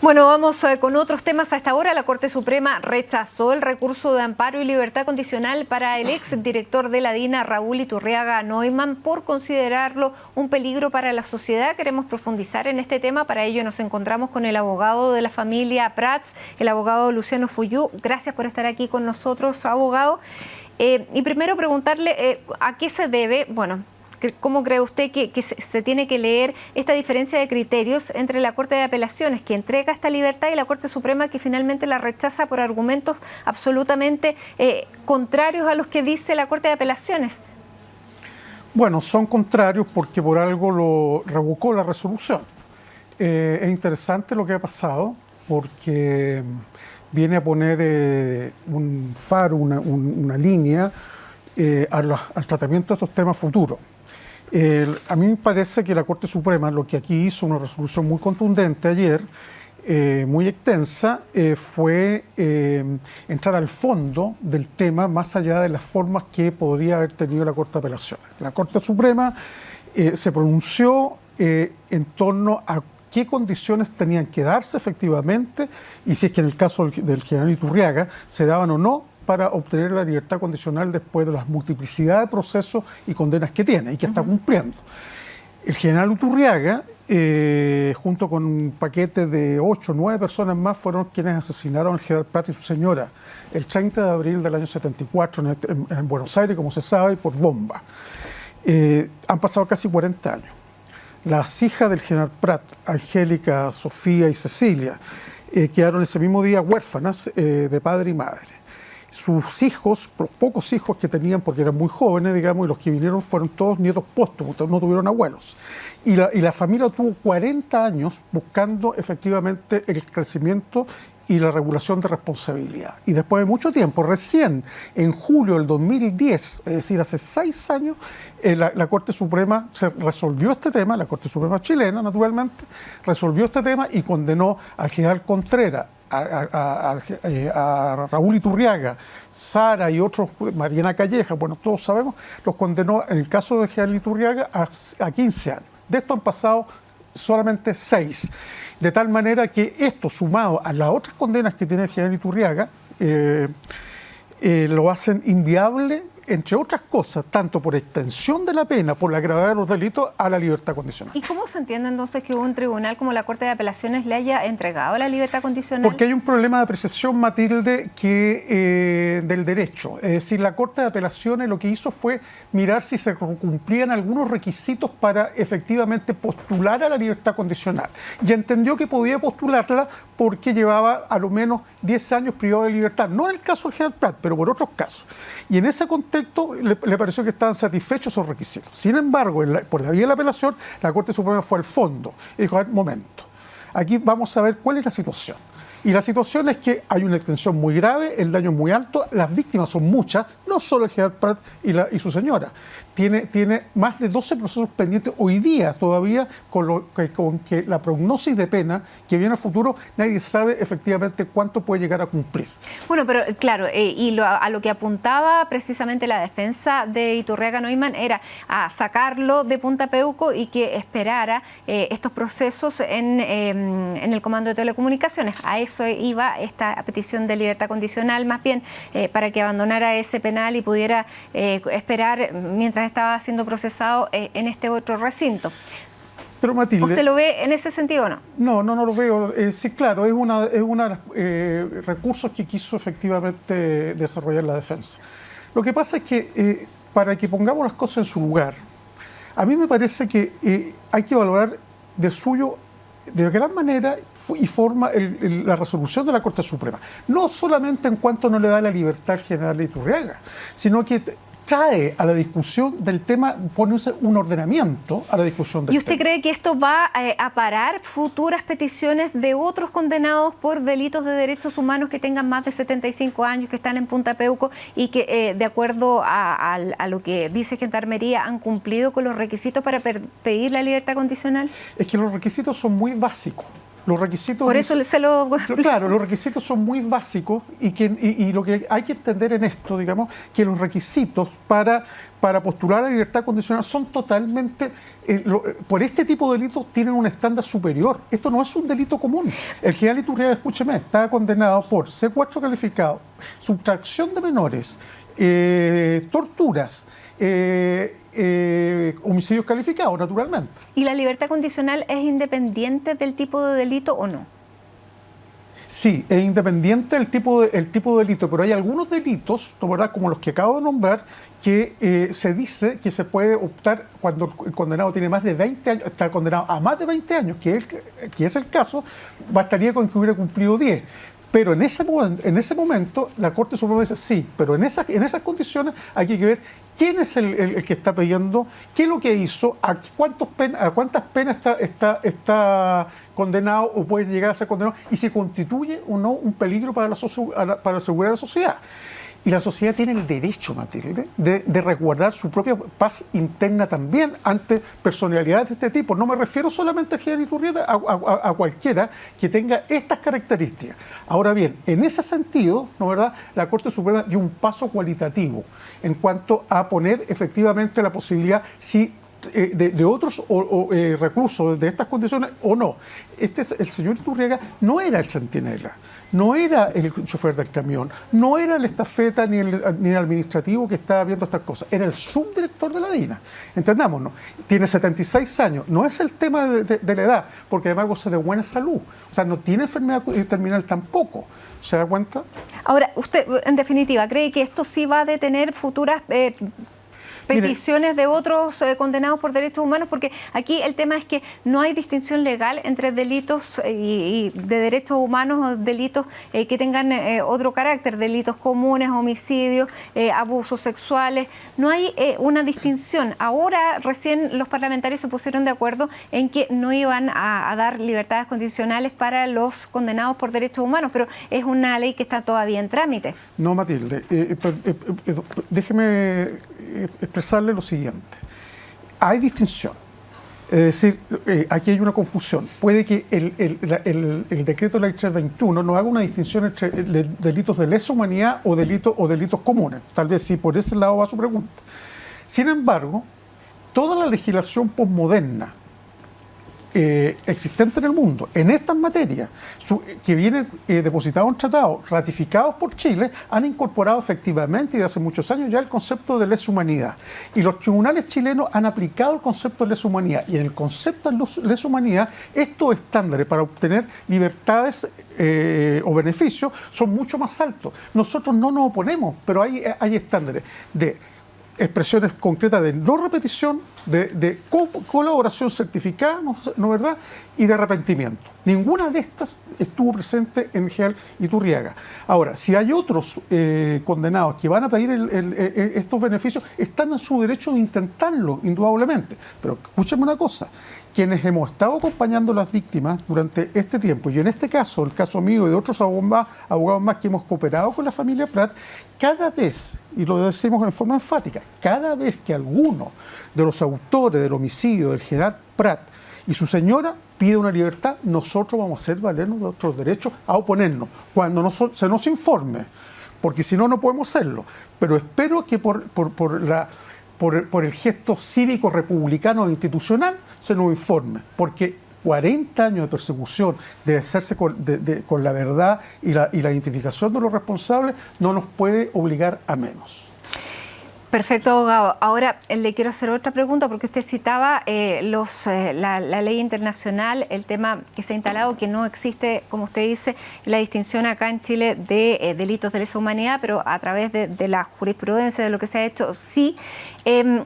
Bueno, vamos con otros temas. A esta hora la Corte Suprema rechazó el recurso de amparo y libertad condicional para el exdirector de la DINA, Raúl Iturriaga Neumann, por considerarlo un peligro para la sociedad. Queremos profundizar en este tema. Para ello nos encontramos con el abogado de la familia Prats, el abogado Luciano Fuyú. Gracias por estar aquí con nosotros, abogado. Y primero preguntarle a qué se debe, bueno, ¿cómo cree usted que se tiene que leer esta diferencia de criterios entre la Corte de Apelaciones, que entrega esta libertad, y la Corte Suprema, que finalmente la rechaza por argumentos absolutamente contrarios a los que dice la Corte de Apelaciones? Bueno, son contrarios porque por algo lo revocó la resolución. Es interesante lo que ha pasado porque viene a poner un faro, una línea al tratamiento de estos temas futuros. A mí me parece que la Corte Suprema lo que aquí hizo, una resolución muy contundente ayer, muy extensa, fue entrar al fondo del tema más allá de las formas que podría haber tenido la Corte de Apelaciones. La Corte Suprema se pronunció en torno a qué condiciones tenían que darse efectivamente y si es que en el caso del general Iturriaga se daban o no para obtener la libertad condicional después de las multiplicidad de procesos y condenas que tiene y que está cumpliendo. El general Iturriaga, junto con un paquete de 8 o 9 personas más, fueron quienes asesinaron al general Prats y su señora el 30 de abril del año 74 en Buenos Aires, como se sabe, por bomba. Han pasado casi 40 años. Las hijas del general Prats, Angélica, Sofía y Cecilia, quedaron ese mismo día huérfanas de padre y madre. Sus hijos, los pocos hijos que tenían, porque eran muy jóvenes, digamos, y los que vinieron fueron todos nietos póstumos, no tuvieron abuelos. Y la familia tuvo 40 años buscando efectivamente el crecimiento y la regulación de responsabilidad. Y después de mucho tiempo, recién en julio del 2010, es decir, hace 6 años, la Corte Suprema se resolvió este tema, la Corte Suprema chilena, naturalmente, resolvió este tema y condenó al general Contreras, a Raúl Iturriaga, Sara y otros, Mariana Calleja, bueno, todos sabemos, los condenó en el caso de general Iturriaga a 15 años. De esto han pasado solamente 6. De tal manera que esto, sumado a las otras condenas que tiene el general Iturriaga, lo hacen inviable, entre otras cosas, tanto por extensión de la pena, por la gravedad de los delitos, a la libertad condicional. ¿Y cómo se entiende entonces que un tribunal como la Corte de Apelaciones le haya entregado la libertad condicional? Porque hay un problema de apreciación, Matilde, del derecho. Es decir, la Corte de Apelaciones lo que hizo fue mirar si se cumplían algunos requisitos para efectivamente postular a la libertad condicional. Y entendió que podía postularla porque llevaba a lo menos 10 años privado de libertad. No en el caso del general Prats, pero por otros casos. Y en ese contexto le pareció que estaban satisfechos esos requisitos. Sin embargo, por la vía de la apelación, la Corte Suprema fue al fondo y dijo, a ver, momento, aquí vamos a ver cuál es la situación. Y la situación es que hay una extensión muy grave, el daño es muy alto, las víctimas son muchas, no solo el general Prats y su señora. Tiene más de 12 procesos pendientes hoy día todavía, con que la prognosis de pena que viene al futuro, nadie sabe efectivamente cuánto puede llegar a cumplir. Bueno, pero claro, a lo que apuntaba precisamente la defensa de Iturriaga Neumann era a sacarlo de Punta Peuco y que esperara estos procesos en el Comando de Telecomunicaciones. A eso iba esta petición de libertad condicional, más bien para que abandonara ese penal y pudiera esperar mientras estaba siendo procesado en este otro recinto. Pero Matilde, ¿usted lo ve en ese sentido o no? No lo veo. Sí, claro, es uno de los recursos que quiso efectivamente desarrollar la defensa. Lo que pasa es que, para que pongamos las cosas en su lugar, a mí me parece que hay que valorar de gran manera y forma la resolución de la Corte Suprema. No solamente en cuanto no le da la libertad al general Iturriaga, sino que trae a la discusión del tema, pone un ordenamiento a la discusión del tema. ¿Y usted cree que esto va a parar futuras peticiones de otros condenados por delitos de derechos humanos que tengan más de 75 años, que están en Punta Peuco y que, de acuerdo a lo que dice Gendarmería, han cumplido con los requisitos para pedir la libertad condicional? Es que los requisitos son muy básicos. Los requisitos... Por eso se lo... Claro, los requisitos son muy básicos y lo que hay que entender en esto, digamos, que los requisitos para postular a la libertad condicional son totalmente, por este tipo de delitos tienen un estándar superior. Esto no es un delito común. El general Iturriaga, escúcheme, está condenado por secuestro calificado, sustracción de menores, torturas, homicidios calificados, naturalmente. ¿Y la libertad condicional es independiente del tipo de delito o no? Sí, es independiente del tipo de delito, pero hay algunos delitos, ¿no, verdad?, como los que acabo de nombrar, que se dice que se puede optar cuando el condenado tiene más de 20 años, está condenado a más de 20 años, que es el caso, bastaría con que hubiera cumplido 10. Pero en ese momento la Corte Suprema dice sí, pero en esas condiciones hay que ver quién es el que está pidiendo, qué es lo que hizo, a cuántas penas está condenado o puede llegar a ser condenado y si constituye o no un peligro para la seguridad de la sociedad. Y la sociedad tiene el derecho, Matilde, de resguardar su propia paz interna también ante personalidades de este tipo. No me refiero solamente a general Iturriaga, a cualquiera que tenga estas características. Ahora bien, en ese sentido, ¿no, verdad?, la Corte Suprema dio un paso cualitativo en cuanto a poner efectivamente la posibilidad de otros reclusos de estas condiciones o no. El señor Iturriaga no era el centinela, no era el chofer del camión, no era el estafeta ni el administrativo que estaba viendo estas cosas, era el subdirector de la DINA. Entendámonos, tiene 76 años, no es el tema de la edad, porque además goza de buena salud, o sea, no tiene enfermedad terminal tampoco. ¿Se da cuenta? Ahora, usted, en definitiva, ¿cree que esto sí va a detener futuras peticiones de otros condenados por derechos humanos? Porque aquí el tema es que no hay distinción legal entre delitos y de derechos humanos o delitos que tengan otro carácter, delitos comunes, homicidios, abusos sexuales. No hay una distinción. Ahora recién los parlamentarios se pusieron de acuerdo en que no iban a dar libertades condicionales para los condenados por derechos humanos, pero es una ley que está todavía en trámite. No, Matilde, déjeme expresarle lo siguiente. Hay distinción. Es decir, aquí hay una confusión. Puede que el decreto de ley 321 no haga una distinción entre delitos de lesa humanidad o delitos comunes. Tal vez sí, por ese lado va su pregunta. Sin embargo, toda la legislación posmoderna existente en el mundo, en estas materias, que vienen depositados en tratados ratificados por Chile, han incorporado efectivamente, y de hace muchos años ya, el concepto de lesa humanidad. Y los tribunales chilenos han aplicado el concepto de lesa humanidad. Y en el concepto de lesa humanidad, estos estándares para obtener libertades o beneficios son mucho más altos. Nosotros no nos oponemos, pero hay estándares de expresiones concretas de no repetición, de colaboración certificada, ¿no verdad?, y de arrepentimiento. Ninguna de estas estuvo presente en el general Iturriaga. Ahora, si hay otros condenados que van a pedir estos beneficios, están en su derecho de intentarlo, indudablemente. Pero escúchame una cosa, quienes hemos estado acompañando a las víctimas durante este tiempo, y en este caso, el caso mío y de otros abogados más que hemos cooperado con la familia Prat, cada vez, y lo decimos en forma enfática, cada vez que alguno de los autores del homicidio del general Prat y su señora pide una libertad, nosotros vamos a hacer valernos de nuestros derechos a oponernos, cuando se nos informe, porque si no, no podemos hacerlo. Pero espero que por el gesto cívico, republicano e institucional se nos informe, porque 40 años de persecución de hacerse con la verdad y la identificación de los responsables no nos puede obligar a menos. Perfecto, abogado. Ahora le quiero hacer otra pregunta porque usted citaba la ley internacional, el tema que se ha instalado, que no existe, como usted dice, la distinción acá en Chile de delitos de lesa humanidad, pero a través de la jurisprudencia, de lo que se ha hecho, sí.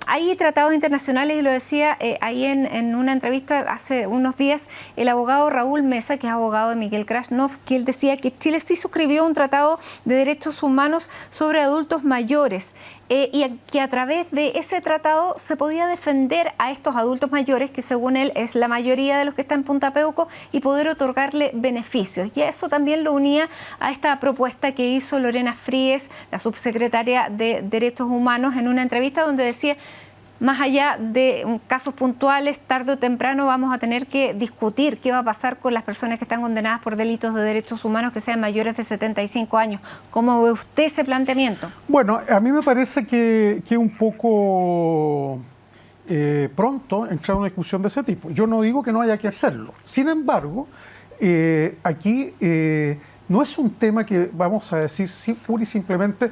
Hay tratados internacionales y lo decía ahí en una entrevista hace unos días el abogado Raúl Mesa, que es abogado de Miguel Krasnov, que él decía que Chile sí suscribió un tratado de derechos humanos sobre adultos mayores. Y que a través de ese tratado se podía defender a estos adultos mayores, que según él es la mayoría de los que están en Punta Peuco, y poder otorgarle beneficios. Y eso también lo unía a esta propuesta que hizo Lorena Fríes, la subsecretaria de Derechos Humanos, en una entrevista donde decía: más allá de casos puntuales, tarde o temprano vamos a tener que discutir qué va a pasar con las personas que están condenadas por delitos de derechos humanos que sean mayores de 75 años. ¿Cómo ve usted ese planteamiento? Bueno, a mí me parece que es un poco pronto entrar a una discusión de ese tipo. Yo no digo que no haya que hacerlo. Sin embargo, aquí no es un tema que vamos a decir pura y simplemente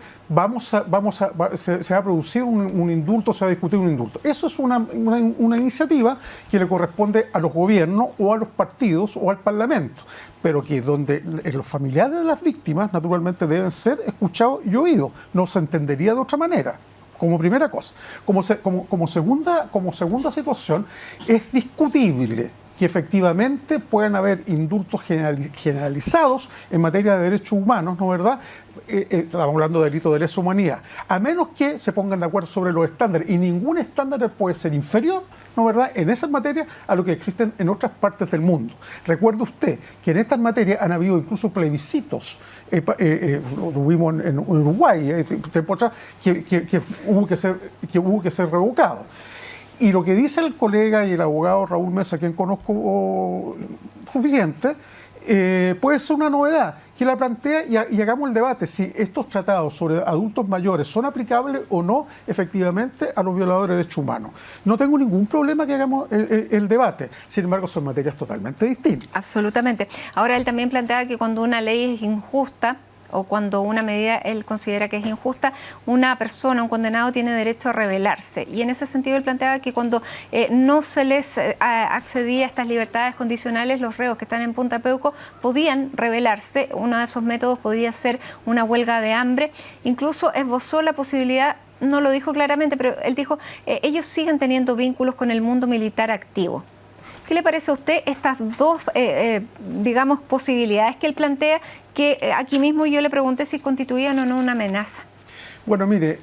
se va a producir un indulto, se va a discutir un indulto. Eso es una iniciativa que le corresponde a los gobiernos o a los partidos o al Parlamento, pero que donde los familiares de las víctimas naturalmente deben ser escuchados y oídos. No se entendería de otra manera. Como primera cosa. Como segunda situación, es discutible que efectivamente puedan haber indultos generalizados en materia de derechos humanos, ¿no es verdad? Estamos hablando de delitos de lesa humanidad, a menos que se pongan de acuerdo sobre los estándares, y ningún estándar puede ser inferior, ¿no es verdad?, en esas materias a lo que existen en otras partes del mundo. Recuerde usted que en estas materias han habido incluso plebiscitos, lo tuvimos en Uruguay, tiempo atrás, que hubo que ser revocado. Y lo que dice el colega y el abogado Raúl Mesa, a quien conozco suficiente, puede ser una novedad, que la plantea y hagamos el debate si estos tratados sobre adultos mayores son aplicables o no efectivamente a los violadores de derechos humanos. No tengo ningún problema que hagamos el debate, sin embargo son materias totalmente distintas. Absolutamente. Ahora él también plantea que cuando una ley es injusta, o cuando una medida él considera que es injusta, una persona, un condenado, tiene derecho a rebelarse. Y en ese sentido él planteaba que cuando no se les accedía a estas libertades condicionales, los reos que están en Punta Peuco podían rebelarse. Uno de esos métodos podía ser una huelga de hambre. Incluso esbozó la posibilidad, no lo dijo claramente, pero él dijo, ellos siguen teniendo vínculos con el mundo militar activo. ¿Qué le parece a usted estas dos, digamos, posibilidades que él plantea, que aquí mismo yo le pregunté si constituían o no una amenaza? Bueno, mire,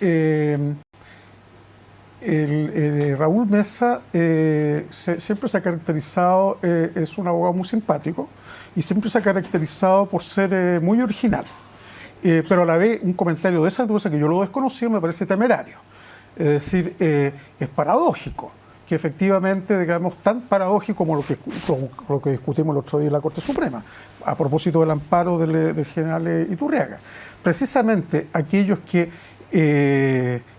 Raúl Mesa siempre se ha caracterizado, es un abogado muy simpático y siempre se ha caracterizado por ser muy original. Pero a la vez un comentario de esa cosa que yo lo desconocía me parece temerario. Es decir, es paradójico que efectivamente, digamos, tan paradójico como lo que discutimos el otro día en la Corte Suprema, a propósito del amparo del general Iturriaga. Precisamente aquellos que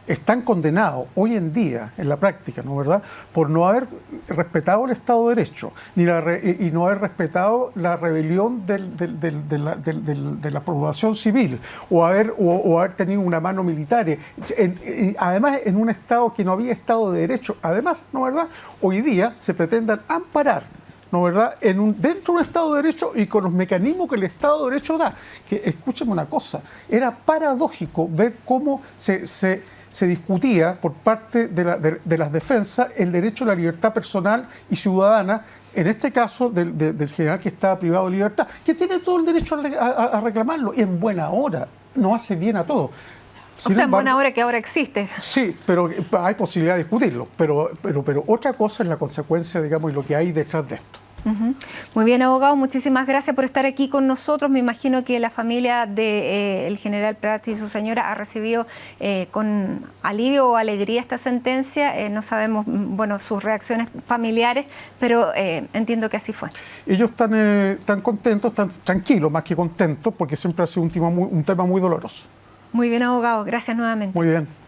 están condenados hoy en día, en la práctica, ¿no es verdad?, por no haber respetado el Estado de Derecho y no haber respetado la rebelión de la población civil o haber tenido una mano militar, además en un Estado que no había Estado de Derecho, además, ¿no es verdad?, hoy día se pretendan amparar, ¿no es verdad?, dentro de un Estado de Derecho y con los mecanismos que el Estado de Derecho da. Que, escúcheme una cosa, era paradójico ver cómo se discutía por parte de las defensas el derecho a la libertad personal y ciudadana, en este caso del general que estaba privado de libertad, que tiene todo el derecho a reclamarlo, y en buena hora, no hace bien a todos. O sea, en buena hora que ahora existe. Sí, pero hay posibilidad de discutirlo, pero otra cosa es la consecuencia, digamos, y lo que hay detrás de esto. Muy bien, abogado, muchísimas gracias por estar aquí con nosotros. Me imagino que la familia del general Prats y su señora ha recibido con alivio o alegría esta sentencia. No sabemos, bueno, sus reacciones familiares, pero entiendo que así fue. Ellos están contentos, están tranquilos, más que contentos, porque siempre ha sido un tema muy doloroso. Muy bien, abogado, gracias nuevamente. Muy bien.